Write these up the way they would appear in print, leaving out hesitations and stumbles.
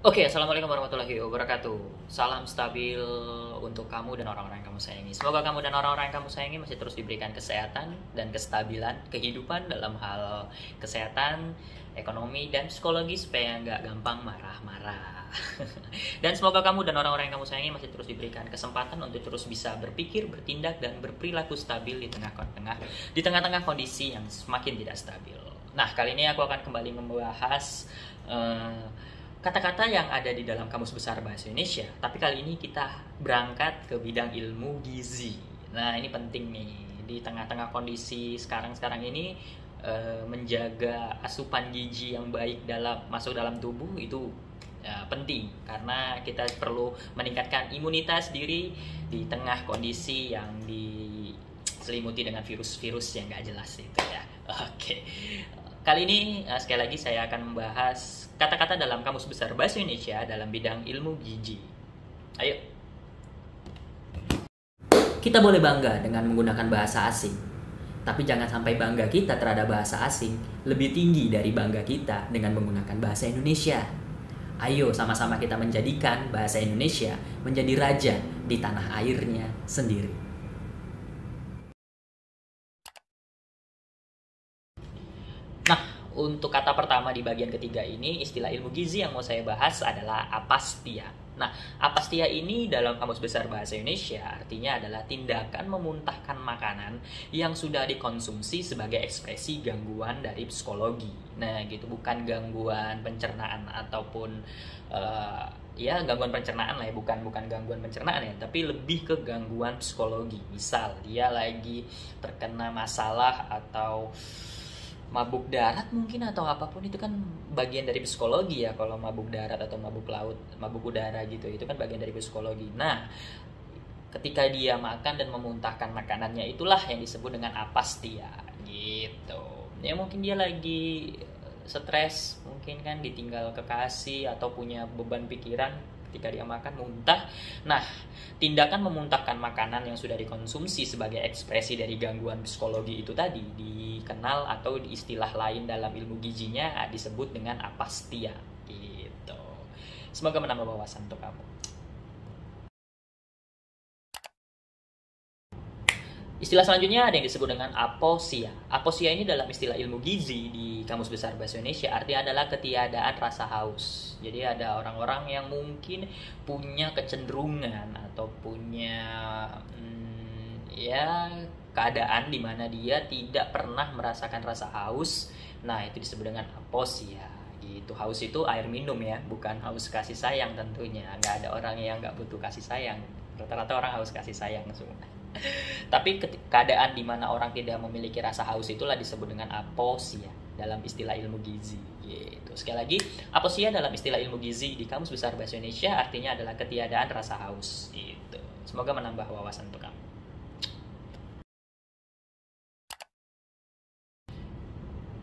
Oke, assalamualaikum warahmatullahi wabarakatuh. Salam stabil untuk kamu dan orang-orang yang kamu sayangi. Semoga kamu dan orang-orang yang kamu sayangi masih terus diberikan kesehatan dan kestabilan kehidupan dalam hal kesehatan, ekonomi, dan psikologi supaya nggak gampang marah-marah. Dan semoga kamu dan orang-orang yang kamu sayangi masih terus diberikan kesempatan untuk terus bisa berpikir, bertindak, dan berperilaku stabil di tengah-tengah kondisi yang semakin tidak stabil. Nah, kali ini aku akan kembali membahas eh, kata-kata yang ada di dalam Kamus Besar Bahasa Indonesia, tapi kali ini kita berangkat ke bidang ilmu gizi. Nah, ini penting nih di tengah-tengah kondisi sekarang ini, menjaga asupan gizi yang baik masuk dalam tubuh itu penting karena kita perlu meningkatkan imunitas diri di tengah kondisi yang diselimuti dengan virus-virus yang gak jelas itu ya. Oke. Kali ini sekali lagi saya akan membahas kata-kata dalam Kamus Besar Bahasa Indonesia dalam bidang ilmu gizi. Ayo. Kita boleh bangga dengan menggunakan bahasa asing, tapi jangan sampai bangga kita terhadap bahasa asing lebih tinggi dari bangga kita dengan menggunakan bahasa Indonesia. Ayo sama-sama kita menjadikan bahasa Indonesia menjadi raja di tanah airnya sendiri. Nah, untuk kata pertama di bagian ketiga ini, istilah ilmu gizi yang mau saya bahas adalah apastia. Nah, apastia ini dalam Kamus Besar Bahasa Indonesia artinya adalah tindakan memuntahkan makanan yang sudah dikonsumsi sebagai ekspresi gangguan dari psikologi. Nah, gitu, bukan gangguan pencernaan ataupun ya gangguan pencernaan lah ya, bukan gangguan pencernaan ya, tapi lebih ke gangguan psikologi. Misal dia lagi terkena masalah atau mabuk darat mungkin atau apapun, itu kan bagian dari psikologi ya. Kalau mabuk darat atau mabuk laut, mabuk udara gitu, itu kan bagian dari psikologi. Nah, ketika dia makan dan memuntahkan makanannya, itulah yang disebut dengan apastia gitu. Ya mungkin dia lagi stres, mungkin kan ditinggal kekasih atau punya beban pikiran, ketika dia makan muntah. Nah, tindakan memuntahkan makanan yang sudah dikonsumsi sebagai ekspresi dari gangguan psikologi itu tadi dikenal atau istilah lain dalam ilmu gizinya disebut dengan apastia gitu. Semoga menambah wawasan untuk kamu. Istilah selanjutnya ada yang disebut dengan aposia. Aposia ini dalam istilah ilmu gizi di Kamus Besar Bahasa Indonesia artinya adalah ketiadaan rasa haus. Jadi ada orang-orang yang mungkin punya kecenderungan atau punya ya keadaan di mana dia tidak pernah merasakan rasa haus. Nah, itu disebut dengan aposia. Gitu. Haus itu air minum ya, bukan haus kasih sayang tentunya. Nggak ada orang yang nggak butuh kasih sayang. Rata-rata orang haus kasih sayang semua. Tapi keadaan di mana orang tidak memiliki rasa haus itulah disebut dengan aposia dalam istilah ilmu gizi. Gitu. Sekali lagi, aposia dalam istilah ilmu gizi di Kamus Besar Bahasa Indonesia artinya adalah ketiadaan rasa haus. Gitu. Semoga menambah wawasan untuk kamu.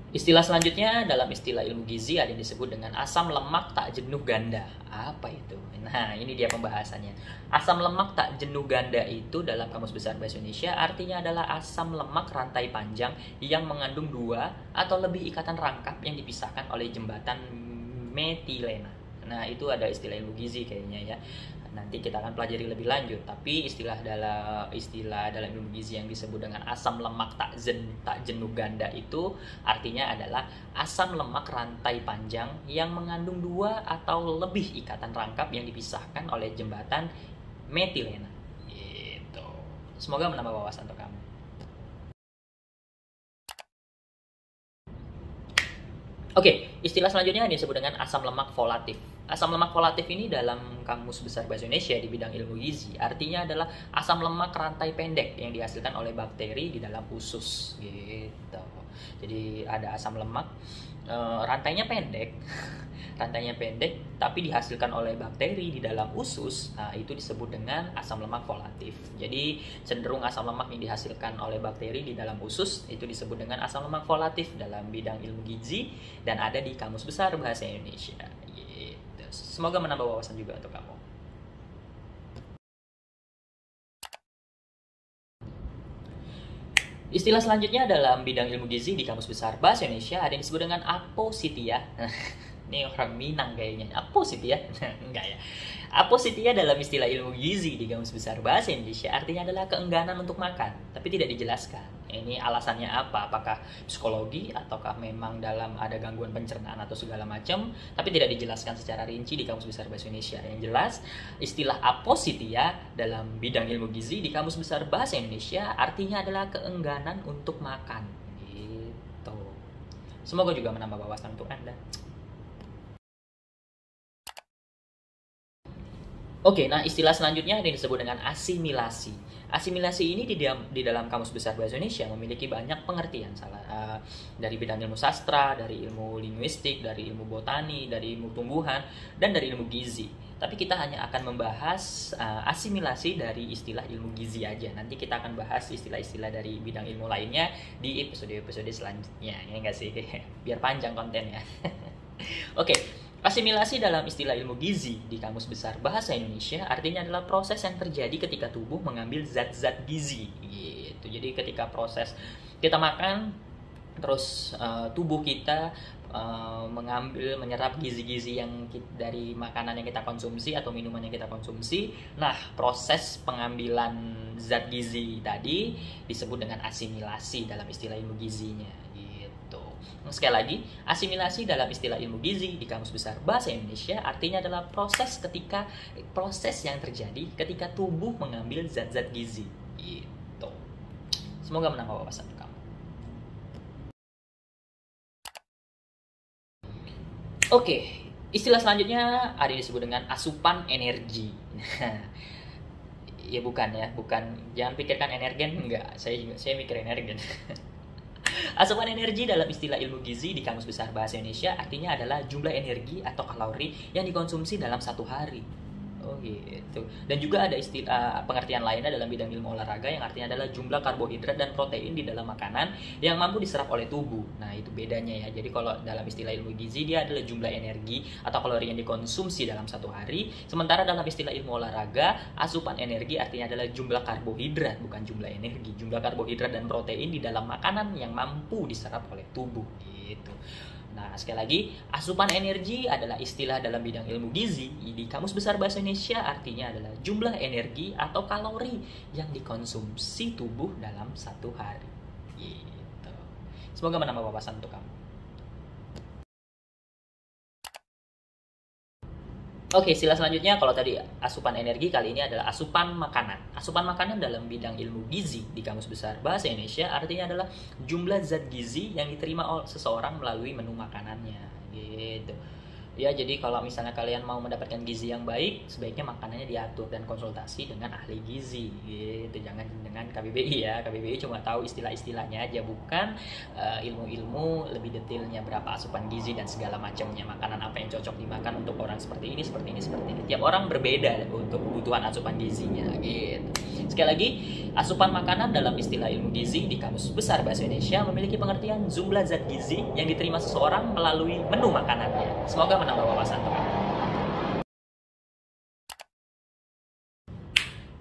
Istilah selanjutnya dalam istilah ilmu gizi ada yang disebut dengan asam lemak tak jenuh ganda. Apa itu? Nah, ini dia pembahasannya. Asam lemak tak jenuh ganda itu dalam Kamus Besar Bahasa Indonesia artinya adalah asam lemak rantai panjang yang mengandung dua atau lebih ikatan rangkap yang dipisahkan oleh jembatan metilena. Nah, itu ada istilah ilmu gizi kayaknya ya. Nanti kita akan pelajari lebih lanjut. Tapi istilah dalam ilmu gizi yang disebut dengan asam lemak tak jenuh ganda itu artinya adalah asam lemak rantai panjang yang mengandung dua atau lebih ikatan rangkap yang dipisahkan oleh jembatan metilena. Gitu. Semoga menambah wawasan untuk kamu. Oke, istilah selanjutnya disebut dengan asam lemak volatif. Asam lemak volatif ini dalam Kamus Besar Bahasa Indonesia di bidang ilmu gizi artinya adalah asam lemak rantai pendek yang dihasilkan oleh bakteri di dalam usus gitu. Jadi ada asam lemak rantainya pendek, rantainya pendek tapi dihasilkan oleh bakteri di dalam usus. Nah, itu disebut dengan asam lemak volatif. Jadi cenderung asam lemak yang dihasilkan oleh bakteri di dalam usus itu disebut dengan asam lemak volatif dalam bidang ilmu gizi dan ada di Kamus Besar Bahasa Indonesia. Gitu. Semoga menambah wawasan juga untuk kamu. Istilah selanjutnya dalam bidang ilmu gizi di Kamus Besar Bahasa Indonesia ada yang disebut dengan apositia. Ini orang Minang kayaknya. Apositia? Enggak ya. Apositia dalam istilah ilmu gizi di Kamus Besar Bahasa Indonesia artinya adalah keengganan untuk makan, tapi tidak dijelaskan. Ini alasannya apa? Apakah psikologi ataukah memang dalam ada gangguan pencernaan atau segala macam, tapi tidak dijelaskan secara rinci di Kamus Besar Bahasa Indonesia. Yang jelas, istilah apositia dalam bidang ilmu gizi di Kamus Besar Bahasa Indonesia artinya adalah keengganan untuk makan. Gitu. Semoga juga menambah wawasan untuk Anda. Oke, nah istilah selanjutnya yang disebut dengan asimilasi. Asimilasi ini di dalam Kamus Besar Bahasa Indonesia memiliki banyak pengertian, dari bidang ilmu sastra, dari ilmu linguistik, dari ilmu botani, dari ilmu tumbuhan, dan dari ilmu gizi. Tapi kita hanya akan membahas asimilasi dari istilah ilmu gizi aja. Nanti kita akan bahas istilah-istilah dari bidang ilmu lainnya di episode-episode selanjutnya. Ya enggak sih? Biar panjang kontennya. Oke. Asimilasi dalam istilah ilmu gizi di Kamus Besar Bahasa Indonesia artinya adalah proses yang terjadi ketika tubuh mengambil zat-zat gizi. Gitu. Jadi ketika proses kita makan, terus tubuh kita menyerap gizi-gizi yang dari makanan yang kita konsumsi atau minuman yang kita konsumsi. Nah, proses pengambilan zat gizi tadi disebut dengan asimilasi dalam istilah ilmu gizinya. Sekali lagi, asimilasi dalam istilah ilmu gizi di Kamus Besar Bahasa Indonesia artinya adalah proses yang terjadi ketika tubuh mengambil zat-zat gizi. Gitu. Semoga menambah wawasan kamu. Oke, istilah selanjutnya ada disebut dengan asupan energi. Ya bukan. Jangan pikirkan energen, enggak. Saya mikir energen. Asupan energi dalam istilah ilmu gizi di Kamus Besar Bahasa Indonesia artinya adalah jumlah energi atau kalori yang dikonsumsi dalam satu hari. Oh gitu. Dan juga ada pengertian lainnya dalam bidang ilmu olahraga yang artinya adalah jumlah karbohidrat dan protein di dalam makanan yang mampu diserap oleh tubuh. Nah, itu bedanya ya. Jadi kalau dalam istilah ilmu gizi dia adalah jumlah energi atau kalori yang dikonsumsi dalam satu hari, sementara dalam istilah ilmu olahraga asupan energi artinya adalah jumlah karbohidrat, bukan jumlah energi. Jumlah karbohidrat dan protein di dalam makanan yang mampu diserap oleh tubuh gitu. Nah, sekali lagi, asupan energi adalah istilah dalam bidang ilmu gizi di Kamus Besar Bahasa Indonesia artinya adalah jumlah energi atau kalori yang dikonsumsi tubuh dalam satu hari. Gitu. Semoga menambah wawasan untuk kamu. Oke, istilah selanjutnya kalau tadi asupan energi, kali ini adalah asupan makanan. Asupan makanan dalam bidang ilmu gizi di Kamus Besar Bahasa Indonesia artinya adalah jumlah zat gizi yang diterima oleh seseorang melalui menu makanannya. Gitu. Ya, jadi kalau misalnya kalian mau mendapatkan gizi yang baik, sebaiknya makanannya diatur dan konsultasi dengan ahli gizi. Gitu, jangan dengan KBBI ya. KBBI cuma tahu istilah-istilahnya aja, bukan ilmu-ilmu lebih detailnya berapa asupan gizi dan segala macamnya. Makanan apa yang cocok dimakan untuk orang seperti ini. Tiap orang berbeda untuk kebutuhan asupan gizinya. Gitu. Sekali lagi, asupan makanan dalam istilah ilmu gizi di Kamus Besar Bahasa Indonesia memiliki pengertian jumlah zat gizi yang diterima seseorang melalui menu makanannya. Semoga menambah wawasan teman.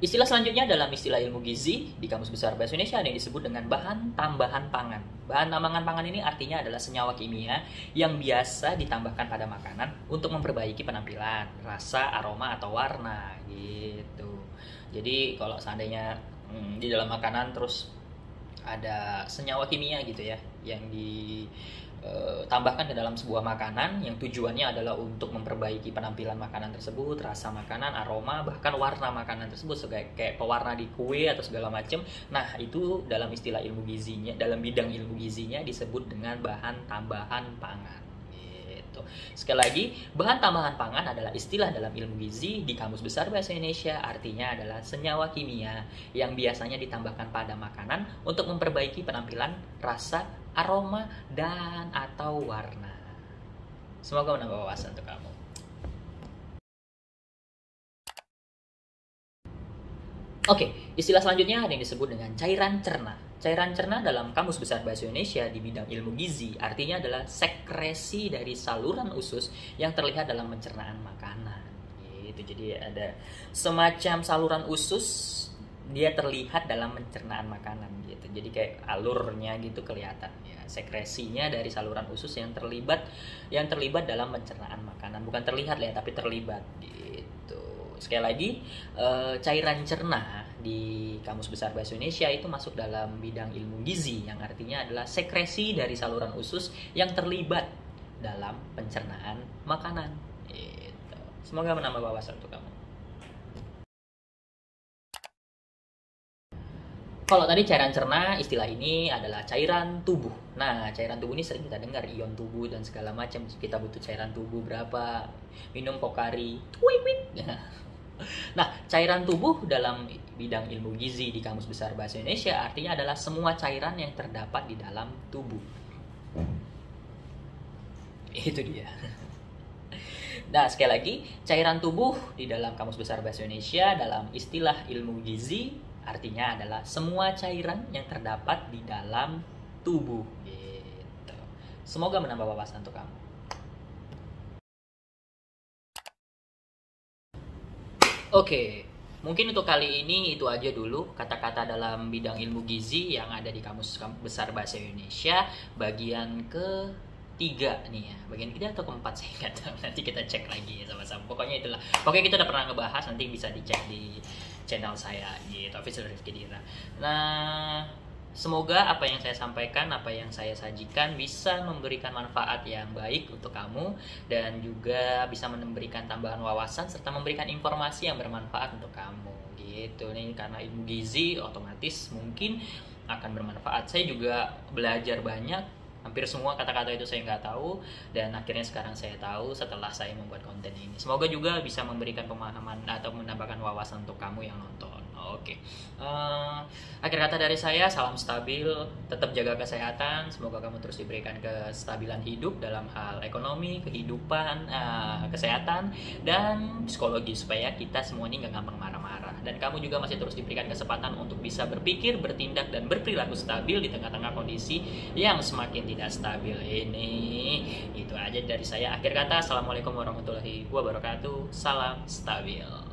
Istilah selanjutnya dalam istilah ilmu gizi di Kamus Besar Bahasa Indonesia ada yang disebut dengan bahan tambahan pangan. Bahan tambahan pangan ini artinya adalah senyawa kimia yang biasa ditambahkan pada makanan untuk memperbaiki penampilan, rasa, aroma, atau warna gitu. Jadi kalau seandainya di dalam makanan terus ada senyawa kimia gitu ya yang ditambahkan ke dalam sebuah makanan yang tujuannya adalah untuk memperbaiki penampilan makanan tersebut, rasa makanan, aroma, bahkan warna makanan tersebut kayak pewarna di kue atau segala macam. Nah, itu dalam istilah ilmu gizinya, dalam bidang ilmu gizinya disebut dengan bahan tambahan pangan. Sekali lagi, bahan tambahan pangan adalah istilah dalam ilmu gizi di Kamus Besar Bahasa Indonesia artinya adalah senyawa kimia yang biasanya ditambahkan pada makanan untuk memperbaiki penampilan, rasa, aroma, dan atau warna. Semoga menambah wawasan untuk kamu. Oke, istilah selanjutnya ada yang disebut dengan cairan cerna. Cairan cerna dalam Kamus Besar Bahasa Indonesia di bidang ilmu gizi artinya adalah sekresi dari saluran usus yang terlihat dalam pencernaan makanan. Gitu. Jadi ada semacam saluran usus dia terlihat dalam pencernaan makanan gitu. Jadi kayak alurnya gitu kelihatan ya, sekresinya dari saluran usus yang terlibat dalam pencernaan makanan. Bukan terlihat ya, tapi terlibat gitu. Sekali lagi, cairan cerna di Kamus Besar Bahasa Indonesia itu masuk dalam bidang ilmu gizi, yang artinya adalah sekresi dari saluran usus yang terlibat dalam pencernaan makanan gitu. Semoga menambah wawasan untuk kamu. Kalau tadi cairan cerna, istilah ini adalah cairan tubuh. Nah, cairan tubuh ini sering kita dengar, ion tubuh dan segala macam. Kita butuh cairan tubuh berapa, minum Pocari, wik wik. Nah, cairan tubuh dalam bidang ilmu gizi di Kamus Besar Bahasa Indonesia artinya adalah semua cairan yang terdapat di dalam tubuh. Itu dia. Nah, sekali lagi, cairan tubuh di dalam Kamus Besar Bahasa Indonesia dalam istilah ilmu gizi artinya adalah semua cairan yang terdapat di dalam tubuh gitu. Semoga menambah wawasan untuk kamu. Oke, mungkin untuk kali ini itu aja dulu kata-kata dalam bidang ilmu gizi yang ada di Kamus Besar Bahasa Indonesia bagian ketiga nih ya, bagian ketiga atau keempat saya nggak tahu, nanti kita cek lagi sama-sama. Pokoknya itulah, pokoknya kita udah pernah ngebahas, nanti bisa dicek di channel saya gitu, Official Rifki Dira. Nah, semoga apa yang saya sampaikan, apa yang saya sajikan bisa memberikan manfaat yang baik untuk kamu dan juga bisa memberikan tambahan wawasan serta memberikan informasi yang bermanfaat untuk kamu gitu. Nih karena ilmu gizi otomatis mungkin akan bermanfaat. Saya juga belajar banyak. Hampir semua kata-kata itu saya nggak tahu, dan akhirnya sekarang saya tahu setelah saya membuat konten ini. Semoga juga bisa memberikan pemahaman atau menambahkan wawasan untuk kamu yang nonton. Oke. Akhir kata dari saya, salam stabil, tetap jaga kesehatan. Semoga kamu terus diberikan kestabilan hidup dalam hal ekonomi, kehidupan, kesehatan, dan psikologi, supaya kita semua ini nggak gampang marah-marah. Dan kamu juga masih terus diberikan kesempatan untuk bisa berpikir, bertindak, dan berperilaku stabil di tengah-tengah kondisi yang semakin tidak stabil ini. Itu aja dari saya. Akhir kata, assalamualaikum warahmatullahi wabarakatuh. Salam stabil.